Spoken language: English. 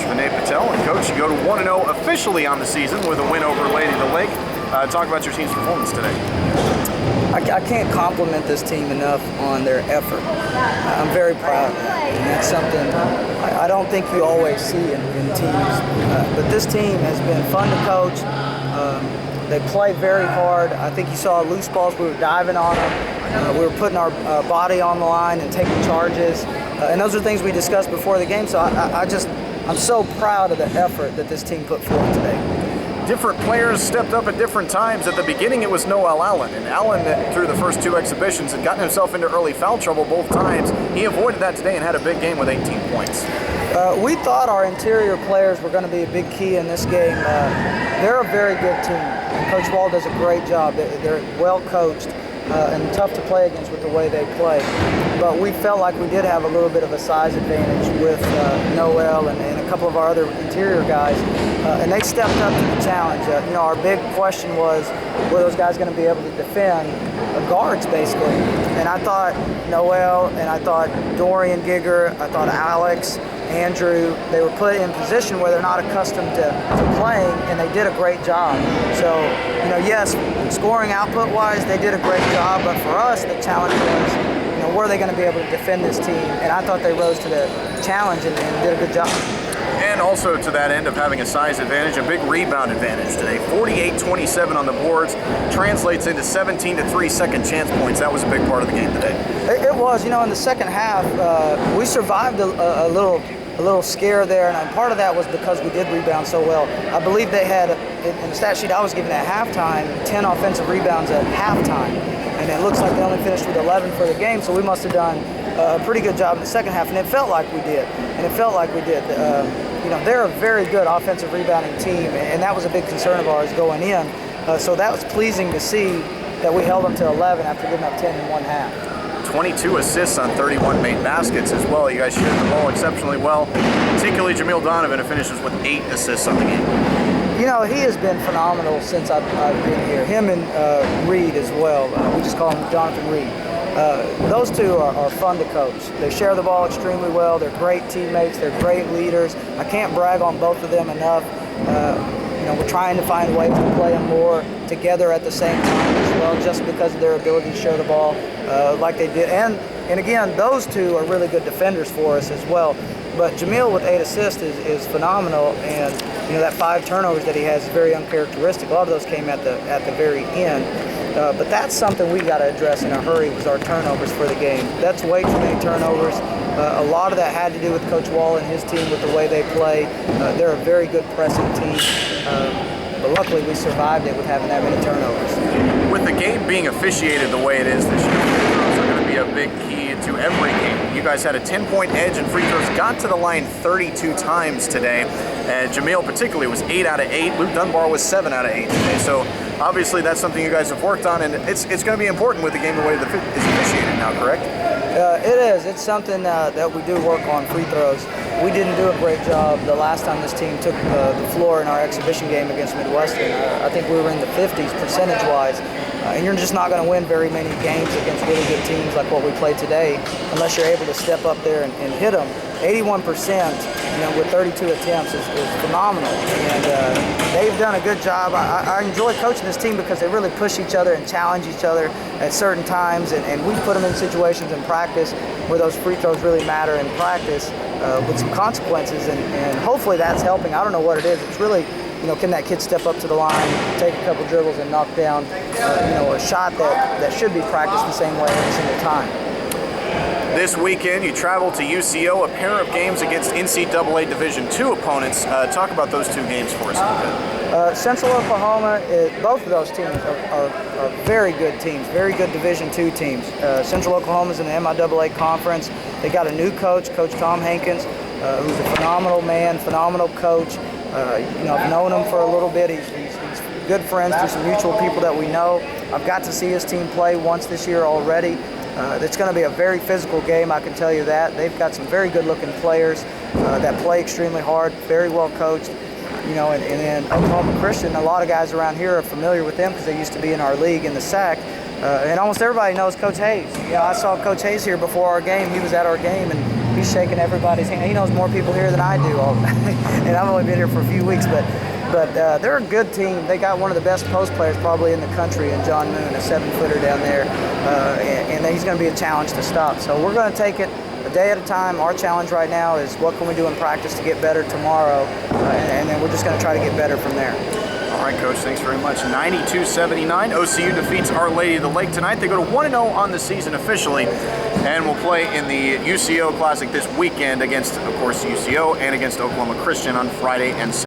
Vinay Patel. And Coach, you go to 1-0 officially on the season with a win over Lady of the Lake. Talk about your team's performance today. I can't compliment this team enough on their effort. I'm very proud of that. And that's something I don't think you always see in teams. But this team has been fun to coach. They play very hard. I think you saw loose balls. We were diving on them. We were putting our body on the line and taking charges. And those are things we discussed before the game. So I'm so proud of the effort that this team put forth today. Different players stepped up at different times. At the beginning, it was Noel Allen. And Allen, through the first two exhibitions, had gotten himself into early foul trouble both times. He avoided that today and had a big game with 18 points. We thought our interior players were going to be a big key in this game. They're a very good team. And Coach Wall does a great job. They're well coached and tough to play against with the way they play. But we felt like we did have a little bit of a size advantage with Noel and a couple of our other interior guys. And they stepped up to the challenge. Our big question was, were those guys going to be able to defend guards, basically? And I thought Noel and I thought Dorian Giger, I thought Alex, Andrew, they were put in position where they're not accustomed to playing, and they did a great job. So, yes, scoring output-wise, they did a great job, but for us, the challenge was, were they going to be able to defend this team? And I thought they rose to the challenge and did a good job. And also to that end of having a size advantage, a big rebound advantage today. 48-27 on the boards, translates into 17 to 3 second chance points. That was a big part of the game today. It was. In the second half, we survived a little scare there, and part of that was because we did rebound so well. I believe they had, in the stat sheet I was given at halftime, 10 offensive rebounds at halftime. And it looks like they only finished with 11 for the game, so we must have done a pretty good job in the second half, and it felt like we did. They're a very good offensive rebounding team, and that was a big concern of ours going in. So that was pleasing to see that we held them to 11 after giving up 10 in one half. 22 assists on 31 made baskets as well. You guys shared the ball exceptionally well. Particularly Jamil Donovan, who finishes with 8 assists on the game. He has been phenomenal since I've been here. Him and Reed as well. We just call him Jonathan Reed. Those two are fun to coach. They share the ball extremely well. They're great teammates. They're great leaders. I can't brag on both of them enough. We're trying to find ways to play them more together at the same time as well, just because of their ability to share the ball like they did. And again, those two are really good defenders for us as well. But Jamil with 8 assists is phenomenal, and that 5 turnovers that he has is very uncharacteristic. A lot of those came at the very end. But that's something we got to address in a hurry, was our turnovers for the game. That's way too many turnovers. A lot of that had to do with Coach Wall and his team with the way they play. They're a very good pressing team. But luckily we survived it with having that many turnovers. With the game being officiated the way it is this year, free throws are going to be a big key to every game. You guys had a 10-point edge in free throws, got to the line 32 times today. And Jamil particularly was 8 out of 8. Luke Dunbar was 7 out of 8 today. So obviously that's something you guys have worked on, and it's going to be important with the game the way that is officiated now, correct? It is. It's something that we do work on, free throws. We didn't do a great job the last time this team took the floor in our exhibition game against Midwestern. I think we were in the 50s percentage-wise. And you're just not going to win very many games against really good teams like what we played today unless you're able to step up there and hit them. 81% with 32 attempts is phenomenal. And they've done a good job. I enjoy coaching this team because they really push each other and challenge each other at certain times. And we put them in situations in practice where those free throws really matter in practice with some consequences. And hopefully that's helping. I don't know what it is. It's really, can that kid step up to the line, take a couple dribbles, and knock down, a shot that should be practiced the same way every single time. This weekend, you travel to UCO, a pair of games against NCAA Division II opponents. Talk about those two games for us a bit. Central Oklahoma, both of those teams are very good teams, very good Division II teams. Central Oklahoma's in the MIAA conference. They got a new coach, Coach Tom Hankins, who's a phenomenal man, phenomenal coach. I've known him for a little bit. He's good friends through some mutual people that we know. I've got to see his team play once this year already. It's going to be a very physical game, I can tell you that. They've got some very good-looking players that play extremely hard, very well coached. And then Oklahoma Christian, a lot of guys around here are familiar with them because they used to be in our league in the SAC. And almost everybody knows Coach Hayes. I saw Coach Hayes here before our game. He was at our game, and he's shaking everybody's hand. He knows more people here than I do, and I've only been here for a few weeks, but they're a good team. They got one of the best post players probably in the country in John Moon, a 7-footer down there, and he's going to be a challenge to stop. So we're going to take it a day at a time. Our challenge right now is what can we do in practice to get better tomorrow, and then we're just going to try to get better from there. All right, Coach, thanks very much. 92-79, OCU defeats Our Lady of the Lake tonight. They go to 1-0 on the season officially, and will play in the UCO Classic this weekend against, of course, UCO and against Oklahoma Christian on Friday and Saturday.